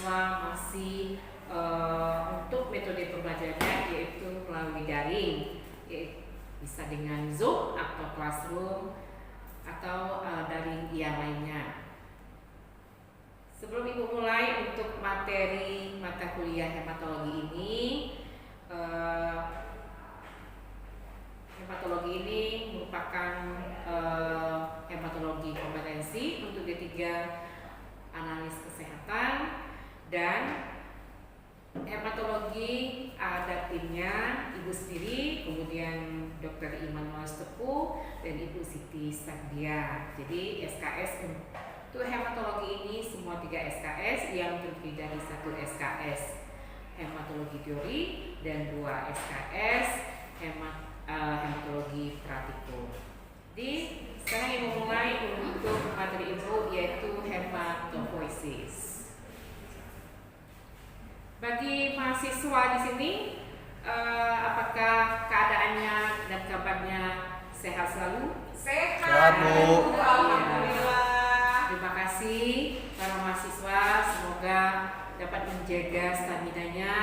mahasiswa masih untuk metode pembelajarannya yaitu melalui daring, bisa dengan Zoom atau Classroom atau daring yang lainnya. Sebelum Ibu mulai untuk materi mata kuliah hematologi ini, hematologi ini merupakan hematologi kompetensi untuk D3 analis kesehatan, dan hematologi ada timnya Ibu sendiri, kemudian Dr. Immanuel Tepu dan Ibu Siti Sagdia. Jadi SKS untuk hematologi ini semua 3 SKS yang terdiri dari 1 SKS hematologi teori dan 2 SKS hematologi praktikum. Jadi sekarang Ibu mulai untuk materi Ibu yaitu hematopoiesis. Bagi mahasiswa di sini, apakah keadaannya dan kabarnya sehat selalu? Sehat, Bu. Alhamdulillah. Terima kasih para mahasiswa, semoga dapat menjaga stamina-nya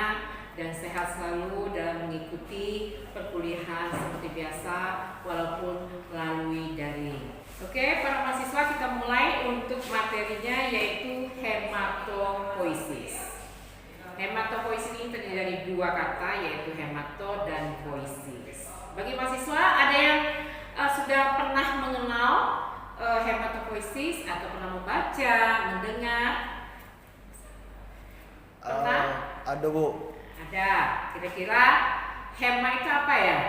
dan sehat selalu dalam mengikuti perkuliahan seperti biasa walaupun melalui daring. Oke, para mahasiswa, kita mulai untuk materinya yaitu hematopoiesis. Hematopoiesis ini terdiri dari 2 kata yaitu hemato dan poiesis. Bagi mahasiswa ada yang sudah pernah mengenal hematopoiesis atau pernah membaca, mendengar? Pernah? Ada, Bu. Ada. Kira-kira hema itu apa ya?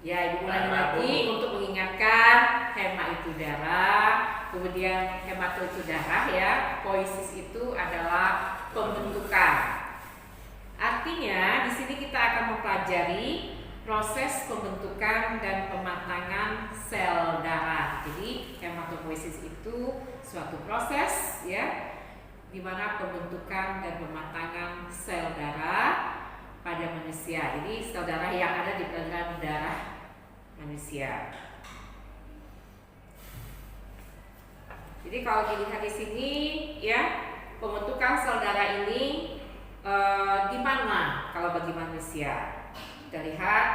Ya, Ibu ulangi lagi untuk mengingatkan. Hema itu darah, kemudian hemato itu darah ya, poiesis itu adalah pembentukan. Artinya di sini kita akan mempelajari proses pembentukan dan pematangan sel darah. Jadi hematopoiesis itu suatu proses ya, di mana pembentukan dan pematangan sel darah pada manusia. Jadi sel darah yang ada di peredaran darah manusia. Jadi kalau dilihat di sini ya, pembentukan sel darah ini di mana kalau bagi manusia? Kita lihat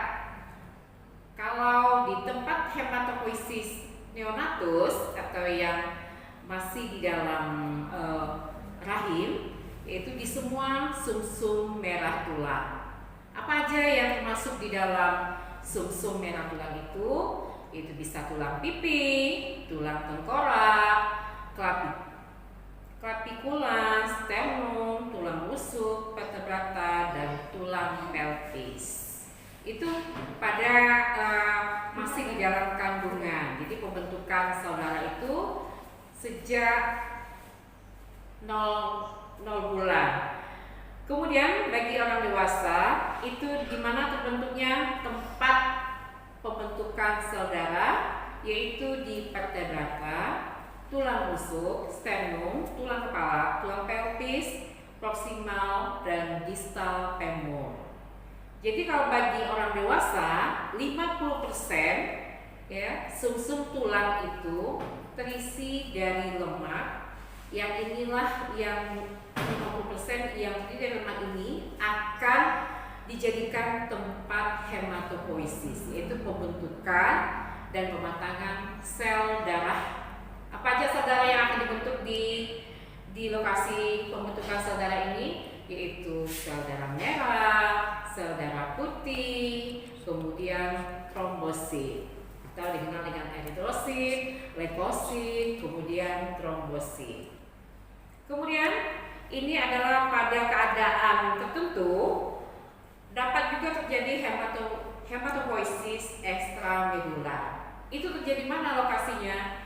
kalau di tempat hematopoiesis neonatus atau yang masih di dalam rahim, yaitu di semua sumsum merah tulang. Apa aja yang termasuk di dalam sumsum merah tulang itu? Itu bisa tulang pipi, tulang tengkorak, clavicula, sternum, tulang rusuk, vertebrata, dan tulang pelvis. Itu pada masih di dalam kandungan. Jadi pembentukan sel darah itu sejak 0 bulan. Kemudian bagi orang dewasa itu di mana terbentuknya tempat pembentukan sel darah, yaitu di vertebrata, tulang rusuk, sternum, tulang kepala, tulang pelvis, proksimal, dan distal femur. Jadi kalau bagi orang dewasa 50% ya, sumsum tulang itu terisi dari lemak. Yang inilah yang 50% yang dari lemak ini akan dijadikan tempat hematopoiesis, yaitu pembentukan dan pematangan sel darah. Apa aja sel darah yang akan dibentuk di lokasi pembentukan sel darah ini? Yaitu sel darah merah, sel darah putih, kemudian trombosit atau dikenal dengan eritrosit, leukosit, kemudian trombosit. Kemudian ini adalah pada keadaan tertentu dapat juga terjadi hematopoiesis ekstramedular. Itu terjadi mana lokasinya?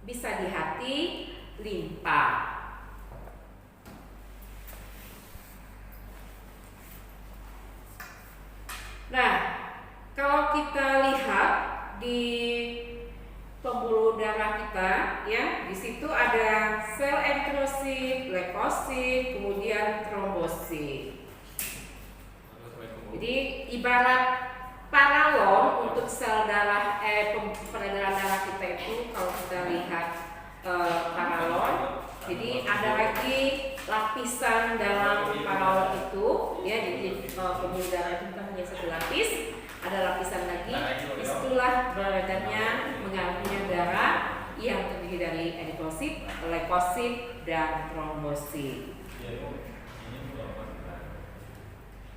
Bisa di hati, limpa. Nah, kalau kita lihat di pembuluh darah kita, ya, di situ ada sel eritrosit, leukosit, kemudian trombosit. Jadi ibarat paralon untuk sel darah peredaran darah kita itu, kalau kita lihat paralon. Jadi ada lagi lapisan dalam paralon itu, ya. Jadi pembuluh darah itu kan hanya satu lapis. Ada lapisan lagi. Itulah beredarnya mengalirnya darah yang terdiri dari eritrosit, leukosit, dan trombosit.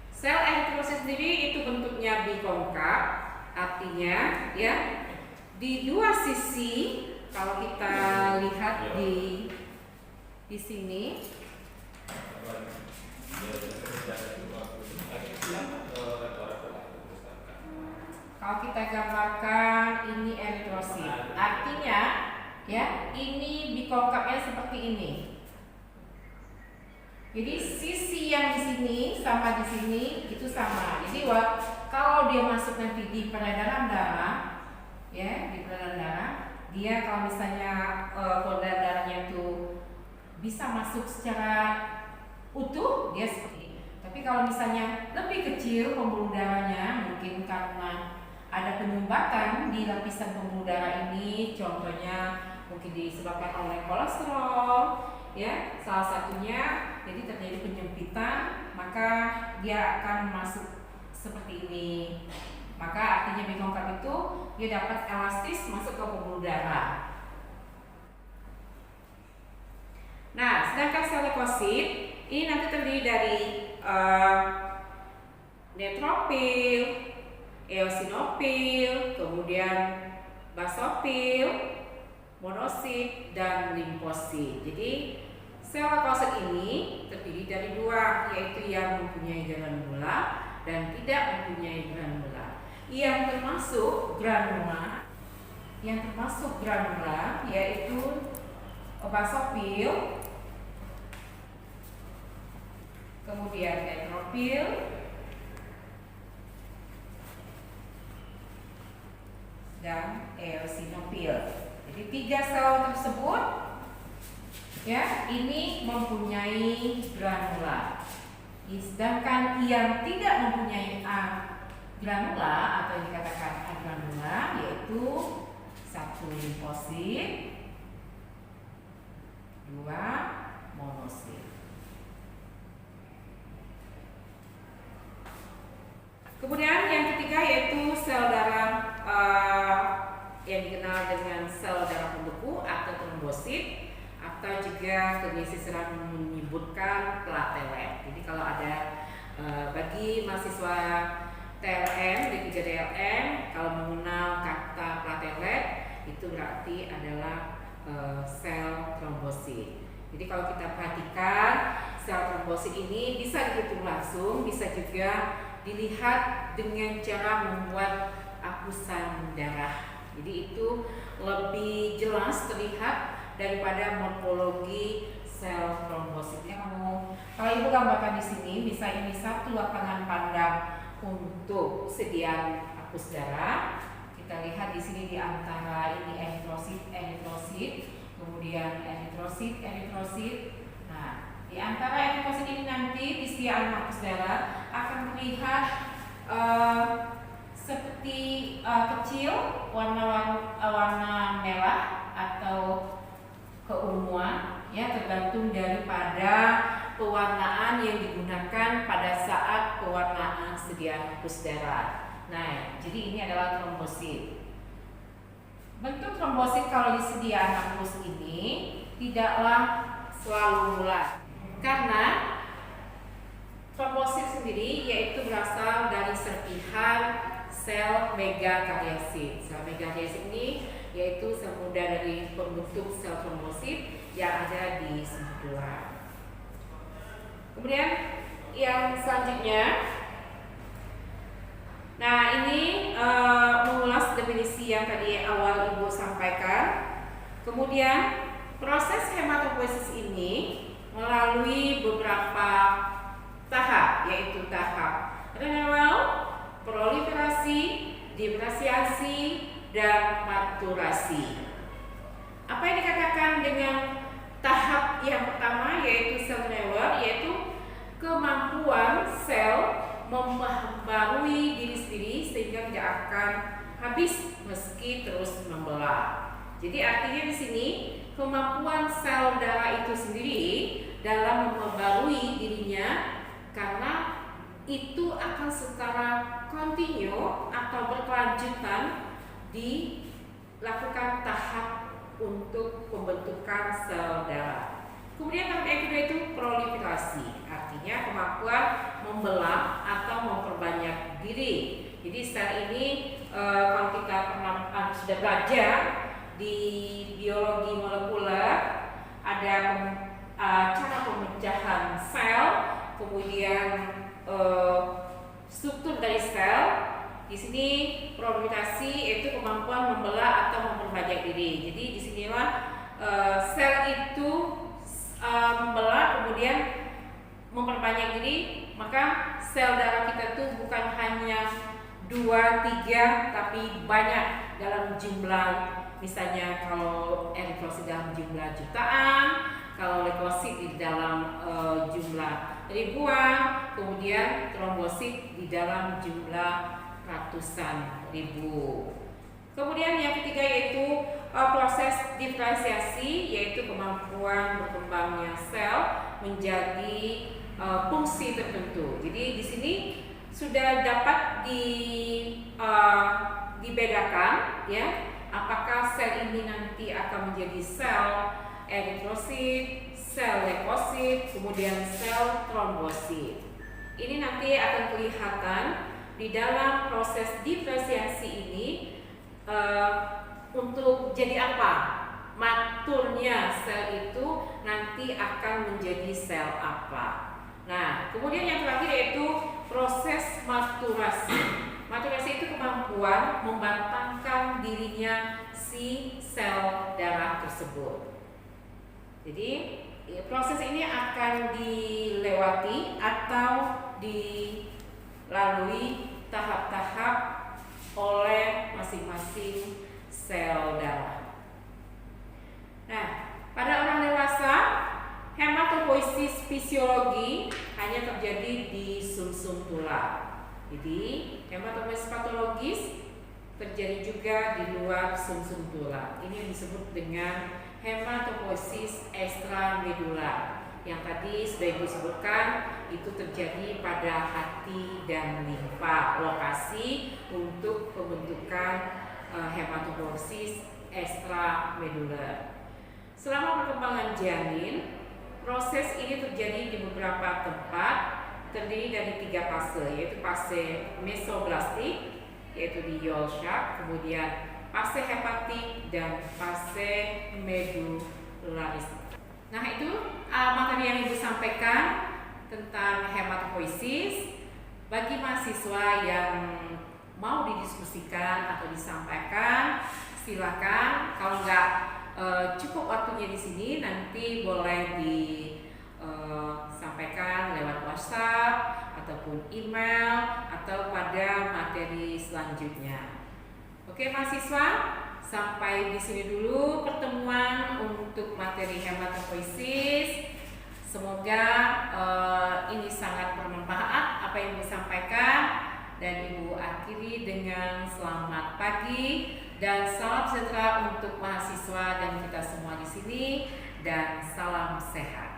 Sel eritrosit sendiri itu bentuknya bikonkap, artinya ya di dua sisi. Kalau kita lihat di sini, kalau kita gambarkan ini eritrosit, artinya ya ini bikonkapnya seperti ini. Jadi sisi yang di sini sama di sini itu sama. Jadi kalau dia masuk nanti di peredaran darah, ya di peredaran darah, dia kalau misalnya peredaran darahnya itu bisa masuk secara utuh, dia seperti ini. Tapi kalau misalnya lebih kecil pembuluh darahnya, mungkin karena ada penyumbatan di lapisan pembuluh darah ini, contohnya mungkin disebabkan oleh kolesterol, ya salah satunya, jadi terjadi penyempitan, maka dia akan masuk seperti ini. Maka artinya bikonkap itu dia dapat elastis masuk ke pembuluh darah. Nah, sedangkan sel leukosit ini nanti terdiri dari neutropil, eosinofil, kemudian basofil, monosit, dan limfosit. Jadi sel leukosit ini terdiri dari dua, yaitu yang mempunyai granula dan tidak mempunyai granula. Yang termasuk granula yaitu basofil, kemudian neutropil, dan eosinofil. Jadi tiga sel tersebut, ya, ini mempunyai granula. Sedangkan yang tidak mempunyai granula atau yang dikatakan agranula yaitu satu limfosit, dua monosit. Kemudian yang ketiga yaitu sel darah yang dikenal dengan sel darah pembeku atau trombosit, atau juga kondisi serang menyebutkan platelet. Jadi kalau ada bagi mahasiswa TLM, D3 TLM, kalau mengenal kata platelet itu berarti adalah sel trombosit. Jadi kalau kita perhatikan sel trombosit ini bisa dihitung langsung, bisa juga dilihat dengan cara membuat apusan darah. Jadi itu lebih jelas terlihat daripada morfologi sel trombositnya. Kalau ibu gambarkan di sini, bisa ini satu lapangan pandang untuk sediaan apus darah. Kita lihat di sini di antara ini eritrosit, kemudian eritrosit. Nah, di antara eritrosit ini nanti di sediaan apus darah akan terlihat seperti kecil warna merah atau keunguan, ya tergantung daripada pewarnaan yang digunakan pada saat pewarnaan sediaan apus darah. Nah, jadi ini adalah trombosit. Bentuk trombosit kalau di sediaan apus ini tidaklah selalu bulat, karena trombosit sendiri yaitu berasal dari serpihan sel megakariosit. Sel megakariosit ini yaitu sel muda dari pembentuk sel trombosit yang ada di sebelah. Kemudian yang selanjutnya, nah ini mengulas definisi yang tadi awal ibu sampaikan. Kemudian proses hematopoiesis ini melalui beberapa tahap, yaitu tahap renal, proliferasi, diferensiasi, dan maturasi. Apa yang dikatakan dengan tahap yang pertama yaitu sel renal, yaitu kemampuan sel membaharui diri sendiri sehingga tidak akan habis meski terus membelah. Jadi artinya di sini kemampuan sel darah itu sendiri dalam memperbarui dirinya, karena itu akan secara kontinu atau berkelanjutan dilakukan tahap untuk pembentukan sel darah. Kemudian tahap yang kedua itu proliferasi, artinya kemampuan membelah atau memperbanyak diri. Jadi sel ini kalau kita pernah sudah belajar di biologi molekuler, ada cara pemecahan sel, kemudian struktur dari sel. Di sini proliferasi yaitu kemampuan membelah atau memperbanyak diri. Jadi di sinilah sel itu membelah kemudian memperbanyak diri, maka sel darah kita itu bukan hanya 2, 3 tapi banyak dalam jumlah, misalnya kalau eritrosit dalam jumlah jutaan, kalau leukosit di dalam jumlah ribuan, kemudian trombosit di dalam jumlah ratusan ribu. Kemudian yang ketiga yaitu proses diferensiasi, yaitu kemampuan berkembangnya sel menjadi fungsi tertentu. Jadi di sini sudah dapat dibedakan ya, apakah sel ini nanti akan menjadi sel eritrosit, sel leukosit, kemudian sel trombosit. Ini nanti akan kelihatan di dalam proses diferensiasi ini untuk jadi apa maturnya sel itu nanti akan menjadi sel apa. Nah, kemudian yang terakhir yaitu proses maturasi. Maturasi itu kemampuan membatangkan dirinya si sel darah tersebut. Jadi proses ini akan dilewati atau dilalui tahap-tahap oleh masing-masing sel darah. Nah, pada orang dewasa, hematopoiesis fisiologi hanya terjadi di sumsum tulang. Jadi, hematopoiesis patologis terjadi juga di luar sumsum tulang. Ini disebut dengan hematopoiesis extramedular. Yang tadi sudah Ibu sebutkan, itu terjadi pada hati dan limfa, lokasi untuk pembentukan hematopoiesis extramedular. Selama perkembangan janin, proses ini terjadi di beberapa tempat, terdiri dari 3 fase, yaitu fase mesoblastik, yaitu di Yolk, kemudian fase hepatik dan fase medularis. Nah, itu materi yang Ibu sampaikan tentang hematopoiesis. Bagi mahasiswa yang mau didiskusikan atau disampaikan, silakan. Kalau nggak cukup waktunya di sini, nanti boleh disampaikan lewat WhatsApp ataupun email atau pada materi selanjutnya. Oke mahasiswa, sampai di sini dulu pertemuan untuk materi hematopoiesis. Semoga ini sangat bermanfaat apa yang Ibu sampaikan, dan Ibu akhiri dengan selamat pagi dan salam sejahtera untuk mahasiswa dan kita semua di sini, dan salam sehat.